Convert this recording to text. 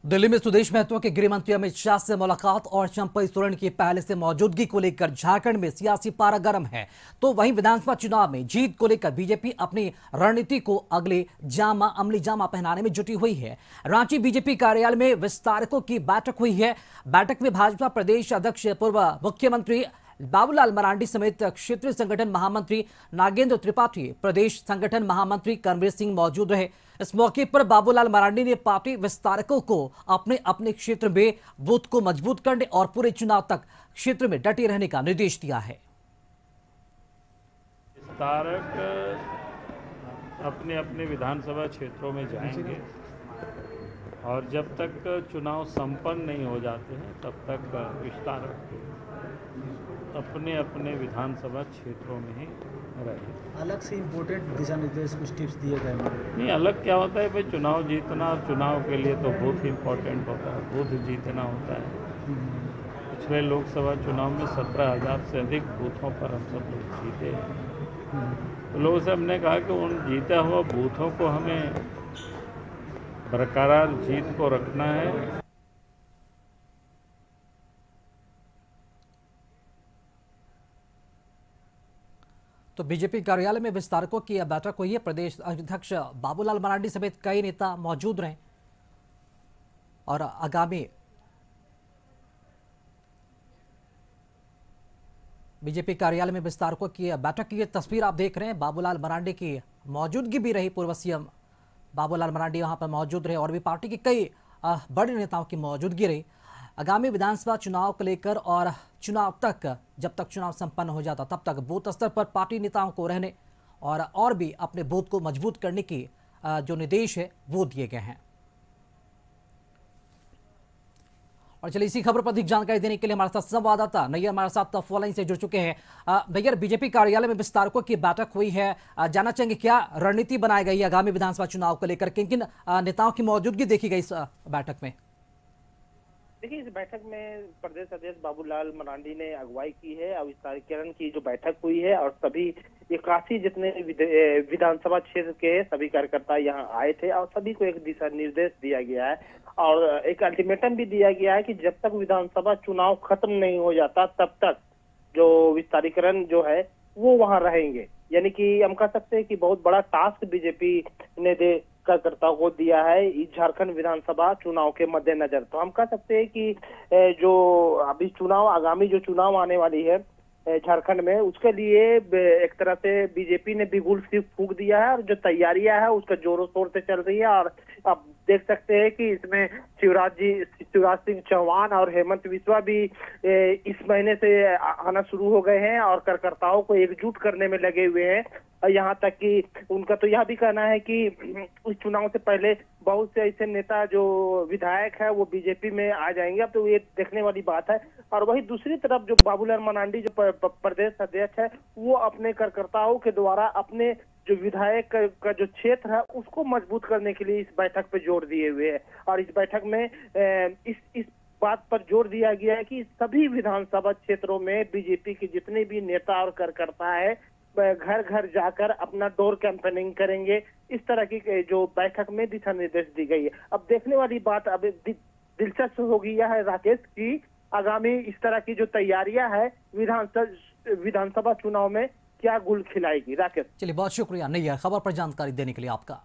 दिल्ली में सुदेश महतो के गृह मंत्री अमित शाह से मुलाकात और चंपई सोरेन की पहले से मौजूदगी को लेकर झारखंड में सियासी पारा गर्म है। तो वहीं विधानसभा चुनाव में जीत को लेकर बीजेपी अपनी रणनीति को अमली जामा पहनाने में जुटी हुई है। रांची बीजेपी कार्यालय में विस्तारकों की बैठक हुई है। बैठक में भाजपा प्रदेश अध्यक्ष पूर्व मुख्यमंत्री बाबूलाल मरांडी समेत क्षेत्रीय संगठन महामंत्री नागेंद्र त्रिपाठी, प्रदेश संगठन महामंत्री कर्मवीर सिंह मौजूद रहे। इस मौके पर बाबूलाल मरांडी ने पार्टी विस्तारकों को अपने अपने क्षेत्र में बूथ को मजबूत करने और पूरे चुनाव तक क्षेत्र में डटे रहने का निर्देश दिया है। विस्तारक अपने अपने विधानसभा क्षेत्रों में जाएंगे और जब तक चुनाव संपन्न नहीं हो जाते हैं तब तक विस्तारक अपने अपने विधानसभा क्षेत्रों में ही रहे। अलग से इम्पोर्टेंट दिशा निर्देश कुछ टिप्स दिए गए नहीं, अलग क्या होता है भाई, चुनाव जीतना और चुनाव के लिए तो बूथ इम्पोर्टेंट होता है, बूथ जीतना होता है। पिछले लोकसभा चुनाव में 17,000 से अधिक बूथों पर हम सब लोग जीते हैं। तो लोगों से हमने कहा कि उन जीता हुआ बूथों को हमें बरकरार जीत को रखना है। तो बीजेपी कार्यालय में विस्तारकों की बैठक हुई है। प्रदेश अध्यक्ष बाबूलाल मरांडी समेत कई नेता मौजूद रहे और आगामी बीजेपी कार्यालय में विस्तारकों की बैठक की तस्वीर आप देख रहे हैं। बाबूलाल मरांडी की मौजूदगी भी रही, पूर्व सीएम बाबूलाल मरांडी वहां पर मौजूद रहे और भी पार्टी के कई बड़े नेताओं की मौजूदगी रही। आगामी विधानसभा चुनाव को लेकर और चुनाव तक, जब तक चुनाव संपन्न हो जाता तब तक बूथ स्तर पर पार्टी नेताओं को रहने और भी अपने बूथ को मजबूत करने की जो निर्देश है वो दिए गए हैं। और चलिए इसी खबर पर अधिक जानकारी देने के लिए हमारे साथ संवाददाता नैयर हमारे साथ फोन लाइन से जुड़ चुके हैं। नैयर, बीजेपी कार्यालय में विस्तारकों की बैठक हुई है, जानना चाहेंगे क्या रणनीति बनाई गई है आगामी विधानसभा चुनाव को लेकर, किन किन नेताओं की मौजूदगी देखी गई इस बैठक में? देखिए, इस बैठक में प्रदेश अध्यक्ष बाबूलाल मरांडी ने अगुवाई की है और विस्तारीकरण की जो बैठक हुई है और सभी 81 जितने विधानसभा क्षेत्र के सभी कार्यकर्ता यहाँ आए थे और सभी को एक दिशा निर्देश दिया गया है और एक अल्टीमेटम भी दिया गया है कि जब तक विधानसभा चुनाव खत्म नहीं हो जाता तब तक जो विस्तारीकरण जो है वो वहाँ रहेंगे। यानी कि हम कह सकते हैं कि बहुत बड़ा टास्क बीजेपी ने कार्यकर्ताओं को दिया है इस झारखंड विधानसभा चुनाव के मद्देनजर। तो हम कह सकते हैं कि जो अभी चुनाव, आगामी जो चुनाव आने वाली है झारखंड में, उसके लिए एक तरह से बीजेपी ने बिगुल सिर्फ फूंक दिया है और जो तैयारियां है उसका जोरों शोर से चल रही है। और अब देख सकते हैं कि इसमें शिवराज सिंह चौहान और हेमंत बिस्वा भी इस महीने से आना शुरू हो गए हैं और कार्यकर्ताओं को एकजुट करने में लगे हुए हैं। यहाँ तक कि उनका तो यह भी कहना है कि इस चुनाव से पहले बहुत से ऐसे नेता जो विधायक है वो बीजेपी में आ जाएंगे। अब तो ये देखने वाली बात है। और वही दूसरी तरफ जो बाबूलाल मरांडी जो प्रदेश अध्यक्ष है वो अपने कार्यकर्ताओं के द्वारा अपने जो विधायक का जो क्षेत्र है उसको मजबूत करने के लिए इस बैठक पे जोर दिए हुए है। और इस बैठक में इस बात पर जोर दिया गया है कि सभी विधानसभा क्षेत्रों में बीजेपी के जितने भी नेता और कार्यकर्ता है घर घर जाकर अपना डोर कैंपेनिंग करेंगे। इस तरह की जो बैठक में दिशा निर्देश दी गई है। अब देखने वाली बात अब दिलचस्प होगी यह है राकेश की आगामी इस तरह की जो तैयारियां है विधानसभा चुनाव में क्या गुल खिलाएगी। राकेश, चलिए बहुत शुक्रिया नैयर खबर पर जानकारी देने के लिए आपका।